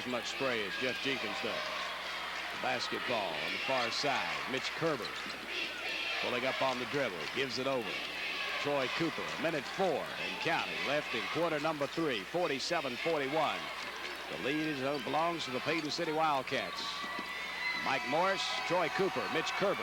as much spray as Jeff Jenkins does. The basketball on the far side. Mitch Kerber pulling up on the dribble. Gives it over. Troy Cooper, a minute 4 and counting left in quarter number 3, 47-41. The lead belongs to the Paden City Wildcats. Mike Morris, Troy Cooper, Mitch Kerber.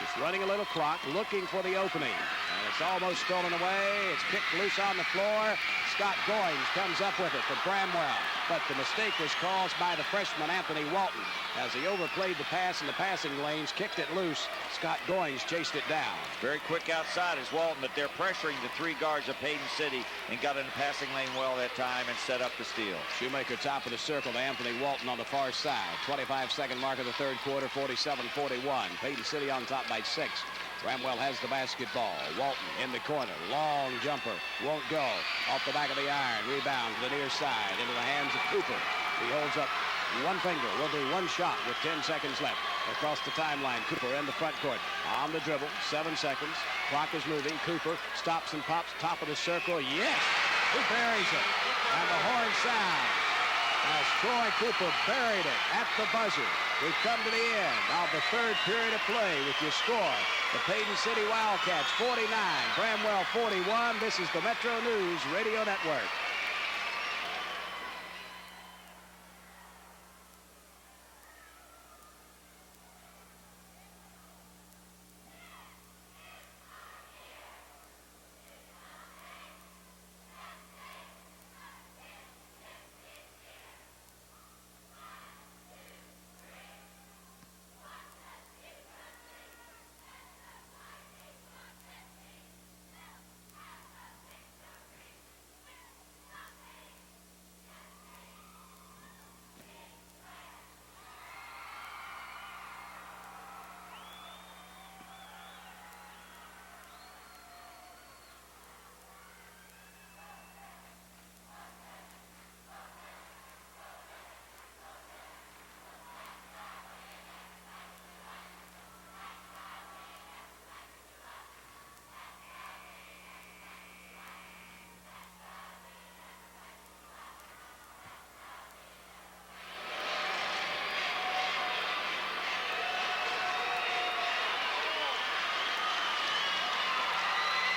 Just running a little clock, looking for the opening. And it's almost stolen away. It's kicked loose on the floor. Scott Goins comes up with it for Bramwell. But the mistake was caused by the freshman Anthony Walton. As he overplayed the pass in the passing lanes, kicked it loose. Scott Goins chased it down. Very quick outside is Walton, but they're pressuring the 3 guards of Paden City and got in the passing lane well that time and set up the steal. Shoemaker top of the circle to Anthony Walton on the far side. 25-second mark of the third quarter, 47-41. Paden City on top by 6. Bramwell has the basketball. Walton in the corner. Long jumper. Won't go. Off the back of the iron. Rebound to the near side. Into the hands of Cooper. He holds up one finger. Will do one shot with 10 seconds left. Across the timeline. Cooper in the front court. On the dribble. 7 seconds. Clock is moving. Cooper stops and pops. Top of the circle. Yes! He buries it. And the horn sounds as Troy Cooper buried it at the buzzer. We've come to the end of the third period of play with your score. The Paden City Wildcats 49, Bramwell 41. This is the Metro News Radio Network.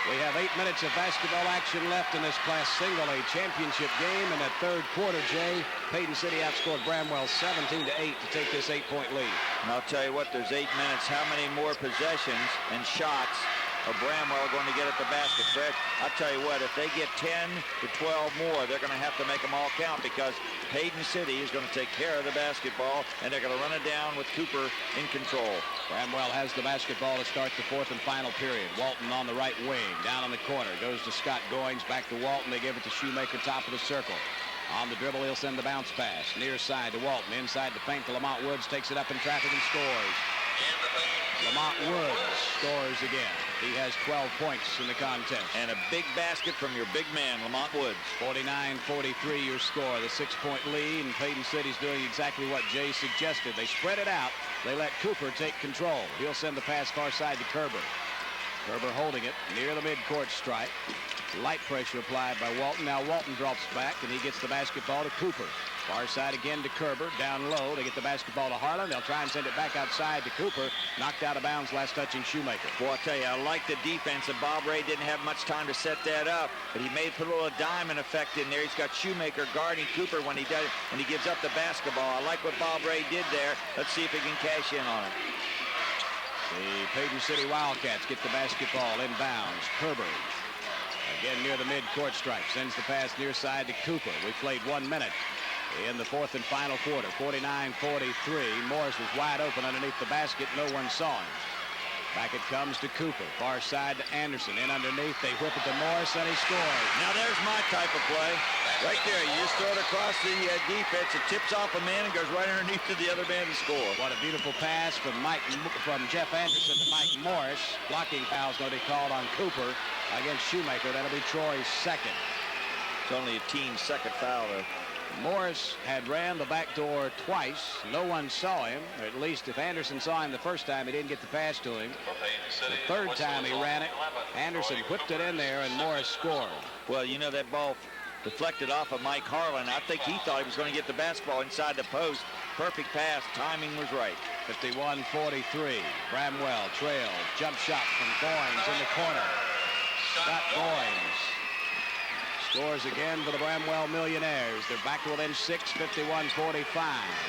We have 8 minutes of basketball action left in this Class Single A championship game. In that third quarter, Jay, Paden City outscored Bramwell 17-8 to take this 8-point lead. And I'll tell you what, there's 8 minutes. How many more possessions and shots are Bramwell going to get at the basket? Fred, I'll tell you what, if they get 10 to 12 more, they're going to have to make them all count because Paden City is going to take care of the basketball, and they're going to run it down with Cooper in control. Bramwell has the basketball to start the fourth and final period. Walton on the right wing, down on the corner, goes to Scott Goins, back to Walton. They give it to Shoemaker, top of the circle. On the dribble, he'll send the bounce pass. Near side to Walton, inside the paint to Lamont Woods, takes it up in traffic and scores. Lamont Woods scores again. He has 12 points in the contest. And a big basket from your big man, Lamont Woods. 49-43 your score. The 6-point lead, and Paden City's doing exactly what Jay suggested. They spread it out. They let Cooper take control. He'll send the pass far side to Kerber. Kerber holding it near the midcourt stripe. Light pressure applied by Walton. Now Walton drops back, and he gets the basketball to Cooper. Far side again to Kerber, down low. They get the basketball to Harlan. They'll try and send it back outside to Cooper. Knocked out of bounds, last touching Shoemaker. Boy, I tell you, I like the defense, and Bob Ray didn't have much time to set that up, but he may put a little diamond effect in there. He's got Shoemaker guarding Cooper when he does it, and he gives up the basketball. I like what Bob Ray did there. Let's see if he can cash in on it. The Paden City Wildcats get the basketball inbounds. Kerber, again near the midcourt stripe, sends the pass near side to Cooper. We played 1 minute in the fourth and final quarter. 49-43. Morris was wide open underneath the basket. No one saw him. Back it comes to Cooper. Far side to Anderson. In underneath. They whip it to Morris, and he scores. Now there's my type of play. Right there. You just throw it across the defense. It tips off a man and goes right underneath to the other man to score. What a beautiful pass from Jeff Anderson to Mike Morris. Blocking foul's going to be called on Cooper against Shoemaker. That'll be Troy's second. It's only a team's second foul, though. Morris had ran the back door twice. No one saw him, or at least if Anderson saw him the first time, he didn't get the pass to him. The third time he ran it, Anderson whipped it in there, and Morris scored. Well, you know, that ball deflected off of Mike Harlan. I think he thought he was going to get the basketball inside the post. Perfect pass. Timing was right. 51-43. Bramwell trails. Jump shot from Goins in the corner. Scott Goins scores again for the Bramwell Millionaires. They're back within 6, 51-45.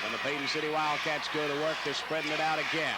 And the Paden City Wildcats go to work. They're spreading it out again.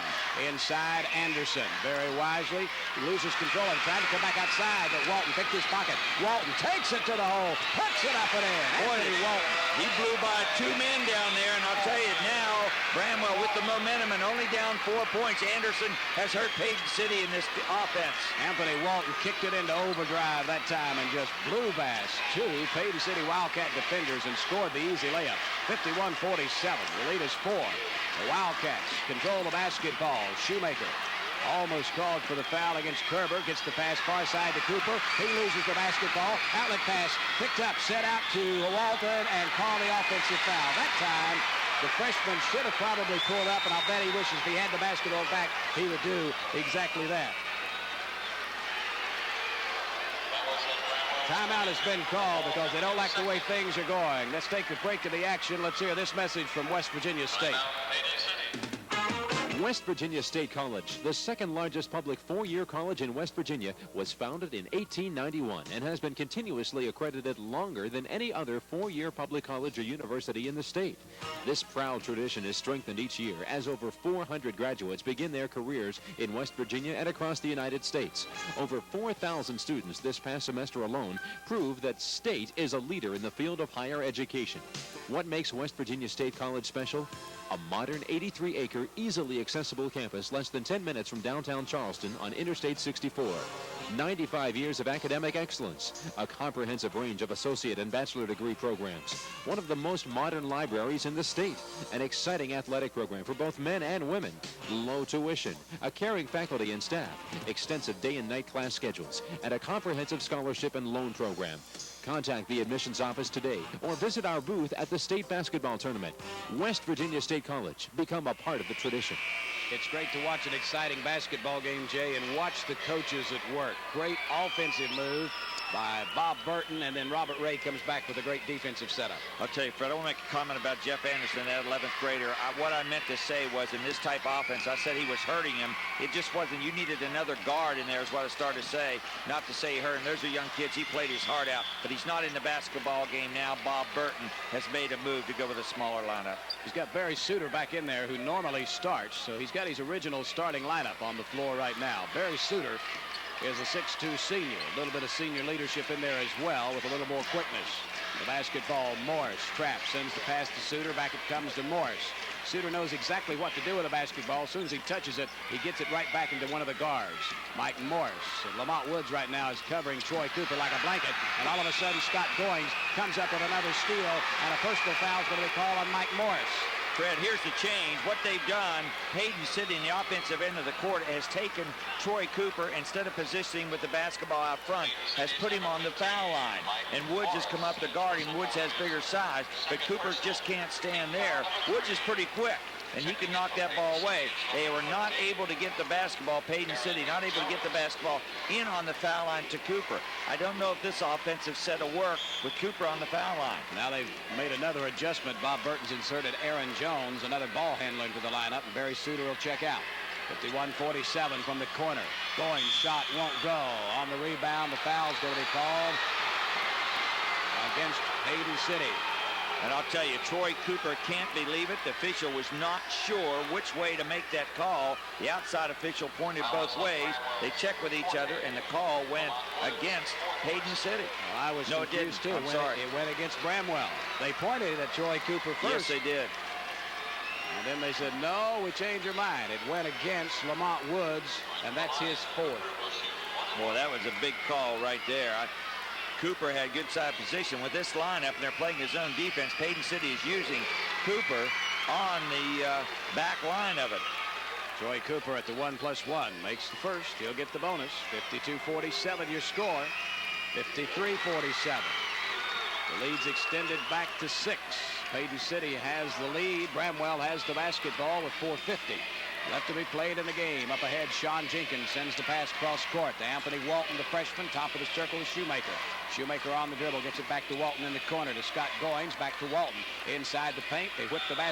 Inside, Anderson very wisely loses control and trying to come back outside, but Walton picked his pocket. Walton takes it to the hole, puts it up and in. Anthony Walton. He blew by 2 men down there, and I'll tell you now, Bramwell with the momentum and only down 4 points. Anderson has hurt Paden City in this offense. Anthony Walton kicked it into overdrive that time and just blew past 2 Paden City Wildcat defenders and scored the easy layup. 51-47. The lead is 4. The Wildcats control the basketball. Shoemaker almost called for the foul against Kerber. Gets the pass far side to Cooper. He loses the basketball. Outlet pass picked up, set out to Walton, and called the offensive foul. That time, the freshman should have probably pulled up, and I'll bet he wishes if he had the basketball back, he would do exactly that. Timeout has been called because they don't like the way things are going. Let's take a break of the action. Let's hear this message from West Virginia State. West Virginia State College, the second largest public 4-year college in West Virginia, was founded in 1891 and has been continuously accredited longer than any other 4-year public college or university in the state. This proud tradition is strengthened each year as over 400 graduates begin their careers in West Virginia and across the United States. Over 4,000 students this past semester alone prove that State is a leader in the field of higher education. What makes West Virginia State College special? A modern 83-acre, easily accessible campus less than 10 minutes from downtown Charleston on Interstate 64. 95 years of academic excellence, a comprehensive range of associate and bachelor degree programs, one of the most modern libraries in the state, an exciting athletic program for both men and women, low tuition, a caring faculty and staff, extensive day and night class schedules, and a comprehensive scholarship and loan program. Contact the admissions office today or visit our booth at the state basketball tournament. West Virginia State College, become a part of the tradition. It's great to watch an exciting basketball game, Jay, and watch the coaches at work. Great offensive move by Bob Burton, and then Robert Ray comes back with a great defensive setup. I'll tell you, Fred, I want to make a comment about Jeff Anderson, that 11th grader. What I meant to say was in this type of offense, I said he was hurting him. It just wasn't. You needed another guard in there is what I started to say. Not to say he hurt him. There's a young kid. He played his heart out, but he's not in the basketball game now. Bob Burton has made a move to go with a smaller lineup. He's got Barry Suter back in there, who normally starts, so he's got his original starting lineup on the floor right now. Barry Suter is a 6'2 senior. A little bit of senior leadership in there as well with a little more quickness. The basketball, Morris traps, sends the pass to Suter. Back it comes to Morris. Suter knows exactly what to do with the basketball. As soon as he touches it, he gets it right back into one of the guards. Mike Morris. And Lamont Woods right now is covering Troy Cooper like a blanket. And all of a sudden, Scott Goins comes up with another steal. And a personal foul is going to be called on Mike Morris. Fred, here's the change. What they've done, Paden City in the offensive end of the court has taken Troy Cooper, instead of positioning with the basketball out front, has put him on the foul line. And Woods has come up to guard him. Woods has bigger size, but Cooper just can't stand there. Woods is pretty quick, and he can knock that ball away. They were not able to get the basketball, Paden City, not able to get the basketball in on the foul line to Cooper. I don't know if this offensive set will work with Cooper on the foul line. Now they've made another adjustment. Bob Burton's inserted Aaron Jones, another ball handler into the lineup, and Barry Suter will check out. 51-47 from the corner. Going shot won't go. On the rebound, the foul's going to be called against Paden City. And I'll tell you, Troy Cooper can't believe it. The official was not sure which way to make that call. The outside official pointed both ways. They checked with each other, and the call went against Paden City. Well, I was confused too. I'm sorry. It went against Bramwell. They pointed at Troy Cooper first. Yes, they did. And then they said, no, we changed our mind. It went against Lamont Woods, and that's his 4th. Boy, that was a big call right there. Cooper had good side position with this lineup, and they're playing his own defense. Paden City is using Cooper on the back line of it. Troy Cooper at the 1+1 makes the first. He'll get the bonus. 52-47 your score. 53-47. The lead's extended back to 6. Paden City has the lead. Bramwell has the basketball with 4:50 Left to be played in the game. Up ahead, Sean Jenkins sends the pass cross court to Anthony Walton, the freshman. Top of the circle is Shoemaker. Shoemaker on the dribble, gets it back to Walton in the corner to Scott Goins. Back to Walton inside the paint. They whip the basket.